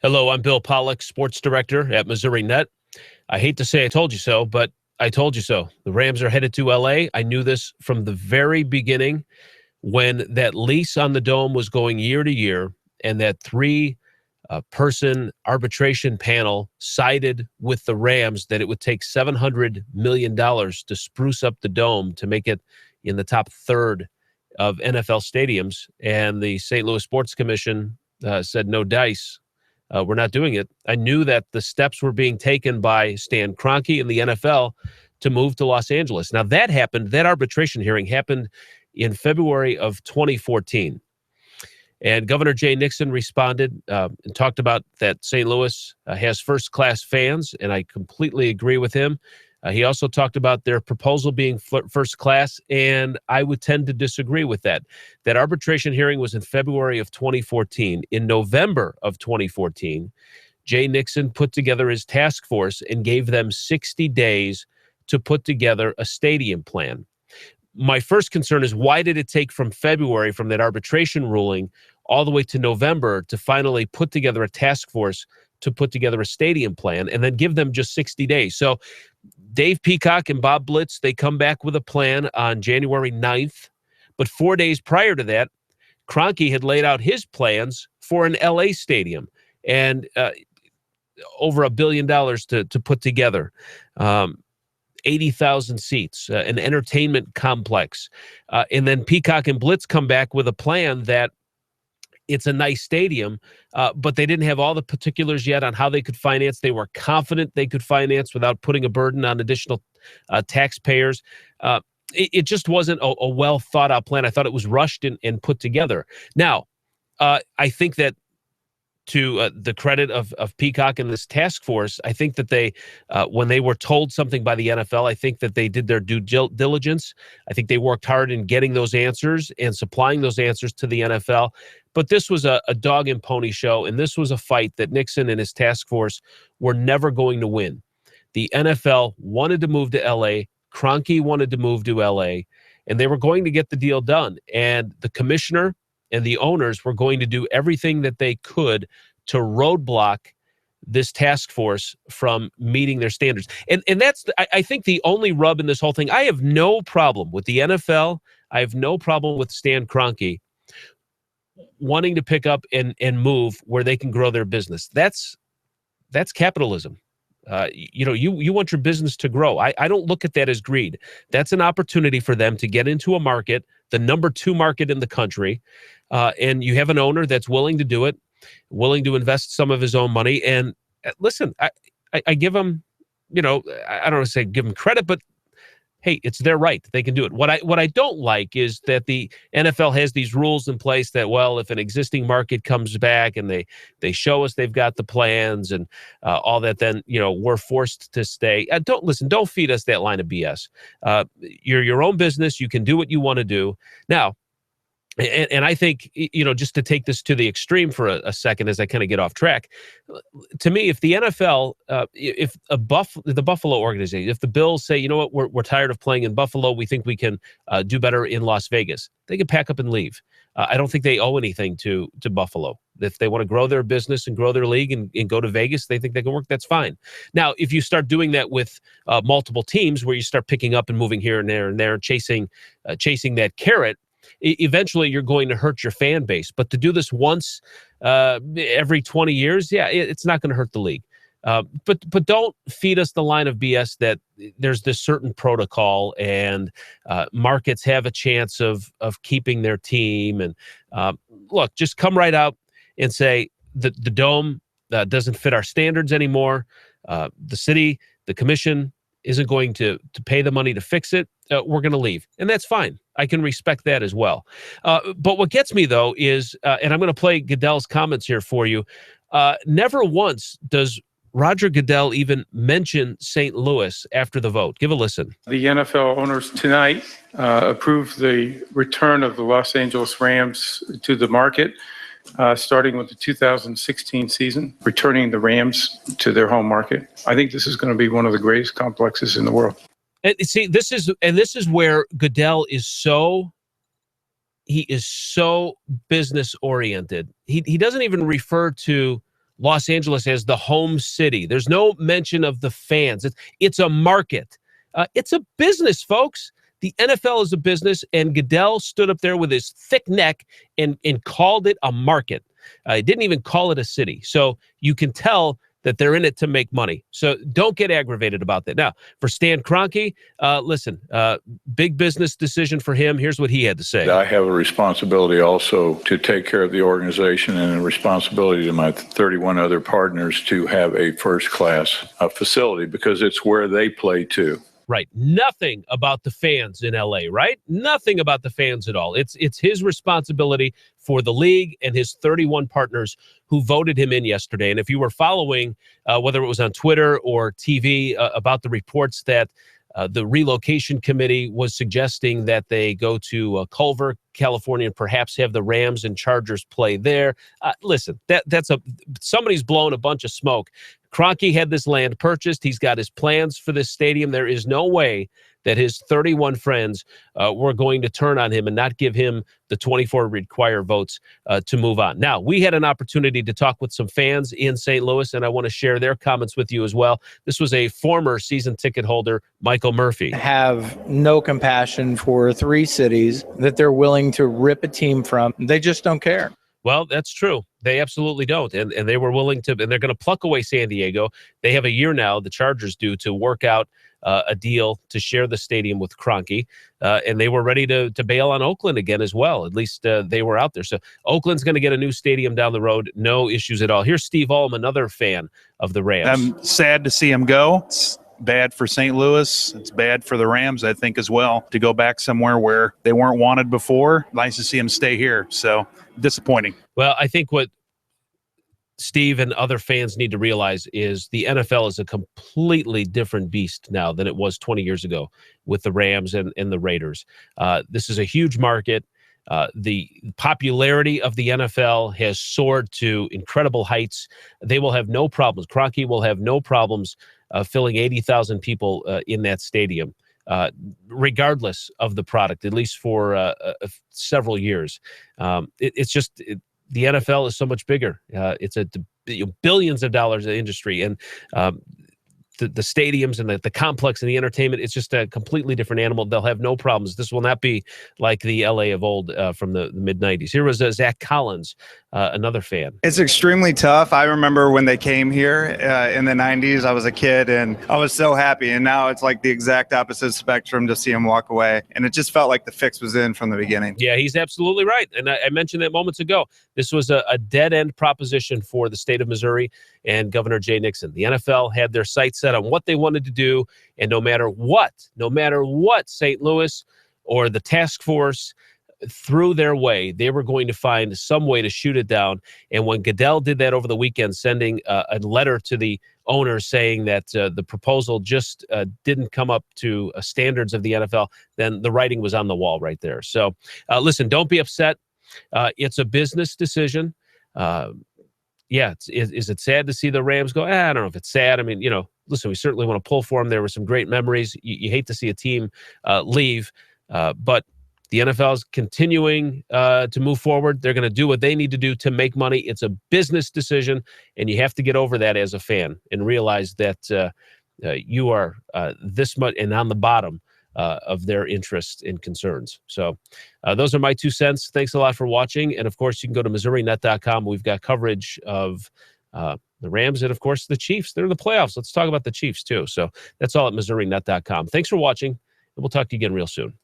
Hello, I'm Bill Pollack, sports director at Missouri Net. I hate to say I told you so, but I told you so. The Rams are headed to L.A. I knew this from the very beginning when that lease on the Dome was going year to year and that three-person arbitration panel sided with the Rams that it would take $700 million to spruce up the Dome to make it in the top third of NFL stadiums. And the St. Louis Sports Commission said, no dice. We're not doing it. I knew that the steps were being taken by Stan Kroenke and the NFL to move to Los Angeles. Now, that arbitration hearing happened in February of 2014. And Governor Jay Nixon responded and talked about that St. Louis has first-class fans, and I completely agree with him. He also talked about their proposal being first class, and I would tend to disagree with that. That arbitration hearing was in February of 2014. In November of 2014, Jay Nixon put together his task force and gave them 60 days to put together a stadium plan. My first concern is, why did it take from February, from that arbitration ruling, all the way to November to finally put together a task force to put together a stadium plan and then give them just 60 days? So Dave Peacock and Bob Blitz, they come back with a plan on January 9th. But 4 days prior to that, Kroenke had laid out his plans for an L.A. stadium and over $1 billion to put together. 80,000 seats, an entertainment complex. And then Peacock and Blitz come back with a plan that it's a nice stadium, but they didn't have all the particulars yet on how they could finance. They were confident they could finance without putting a burden on additional taxpayers. It just wasn't a well-thought-out plan. I thought it was rushed and put together. Now, I think that to the credit of Peacock and this task force, I think that they, when they were told something by the NFL, I think that they did their due diligence. I think they worked hard in getting those answers and supplying those answers to the NFL. But this was a dog and pony show, and this was a fight that Nixon and his task force were never going to win. The NFL wanted to move to L.A., Kroenke wanted to move to L.A., and they were going to get the deal done. And the commissioner and the owners were going to do everything that they could to roadblock this task force from meeting their standards. And that's, I think, the only rub in this whole thing. I have no problem with the NFL. I have no problem with Stan Kroenke wanting to pick up and move where they can grow their business. That's capitalism. You want your business to grow. I don't look at that as greed. That's an opportunity for them to get into a market, the number 2 market in the country, and you have an owner that's willing to do it, willing to invest some of his own money. And listen, I give him, I don't want to say give him credit, but hey, it's their right. They can do it. What I don't like is that the NFL has these rules in place that, well, if an existing market comes back and they show us they've got the plans and all that, then, we're forced to stay. Don't feed us that line of BS. You're your own business. You can do what you want to do. Now, and I think, just to take this to the extreme for a second as I kind of get off track, to me, if the NFL, if the Buffalo organization, if the Bills say, you know what, we're tired of playing in Buffalo, we think we can do better in Las Vegas, they can pack up and leave. I don't think they owe anything to Buffalo. If they want to grow their business and grow their league and go to Vegas, they think they can work, that's fine. Now, if you start doing that with multiple teams where you start picking up and moving here and there, chasing that carrot, eventually you're going to hurt your fan base. But to do this once every 20 years, it's not going to hurt the league. But don't feed us the line of BS that there's this certain protocol and markets have a chance of keeping their team. And look, just come right out and say the Dome doesn't fit our standards anymore. The city, the commission isn't going to pay the money to fix it. We're going to leave. And that's fine. I can respect that as well. But what gets me, though, is, and I'm going to play Goodell's comments here for you, never once does Roger Goodell even mention St. Louis after the vote. Give a listen. The NFL owners tonight approved the return of the Los Angeles Rams to the market, starting with the 2016 season, returning the Rams to their home market. I think this is going to be one of the greatest complexes in the world. And see, this is where Goodell is so business oriented. He doesn't even refer to Los Angeles as the home city. There's no mention of the fans. It's a market. It's a business, folks. The NFL is a business, and Goodell stood up there with his thick neck and called it a market. He didn't even call it a city. So you can tell that they're in it to make money. So don't get aggravated about that. Now, for Stan Kroenke, listen, big business decision for him. Here's what he had to say. I have a responsibility also to take care of the organization and a responsibility to my 31 other partners to have a first-class facility because it's where they play too. Right. Nothing about the fans in LA, right? Nothing about the fans at all. It's his responsibility for the league and his 31 partners who voted him in yesterday. And if you were following, whether it was on Twitter or TV, about the reports that the relocation committee was suggesting that they go to Culver, California, and perhaps have the Rams and Chargers play there. Listen, somebody's blown a bunch of smoke. Kroenke had this land purchased. He's got his plans for this stadium. There is no way that his 31 friends were going to turn on him and not give him the 24 required votes to move on. Now, we had an opportunity to talk with some fans in St. Louis, and I want to share their comments with you as well. This was a former season ticket holder, Michael Murphy. Have no compassion for three cities that they're willing to rip a team from. They just don't care. Well, that's true. They absolutely don't. And they were willing to, and they're going to pluck away San Diego. They have a year now, the Chargers do, to work out a deal to share the stadium with Kroenke. And they were ready to bail on Oakland again as well. At least they were out there. So Oakland's going to get a new stadium down the road. No issues at all. Here's Steve Ulm, another fan of the Rams. I'm sad to see him go. It's bad for St. Louis. It's bad for the Rams, I think, as well, to go back somewhere where they weren't wanted before. Nice to see him stay here. So disappointing. Well, I think what Steve and other fans need to realize is the NFL is a completely different beast now than it was 20 years ago with the Rams and the Raiders. This is a huge market. The popularity of the NFL has soared to incredible heights. They will have no problems. Kroenke will have no problems filling 80,000 people in that stadium, regardless of the product, at least for several years. It's just the NFL is so much bigger. It's a billions of dollars of industry, and the stadiums and the complex and the entertainment, it's just a completely different animal. They'll have no problems. This will not be like the LA of old from the mid-90s. Here was Zach Collins, another fan. It's extremely tough. I remember when they came here in the 90s, I was a kid and I was so happy. And now it's like the exact opposite spectrum to see him walk away. And it just felt like the fix was in from the beginning. Yeah, he's absolutely right. And I mentioned that moments ago. This was a dead-end proposition for the state of Missouri and Governor Jay Nixon. The NFL had their sights set on what they wanted to do, and no matter what St. Louis or the task force threw their way, they were going to find some way to shoot it down. And when Goodell did that over the weekend, sending a letter to the owner saying that the proposal just didn't come up to standards of the NFL, then the writing was on the wall right there. So listen, don't be upset. It's a business decision. Yeah, is it sad to see the Rams go? I don't know if it's sad. I mean, listen, we certainly want to pull for them. There were some great memories. You hate to see a team leave, but the NFL is continuing to move forward. They're going to do what they need to do to make money. It's a business decision, and you have to get over that as a fan and realize that you are this much and on the bottom of their interests and concerns. So those are my 2 cents. Thanks a lot for watching. And, of course, you can go to MissouriNet.com. We've got coverage of the Rams and, of course, the Chiefs. They're in the playoffs. Let's talk about the Chiefs, too. So that's all at MissouriNet.com. Thanks for watching, and we'll talk to you again real soon.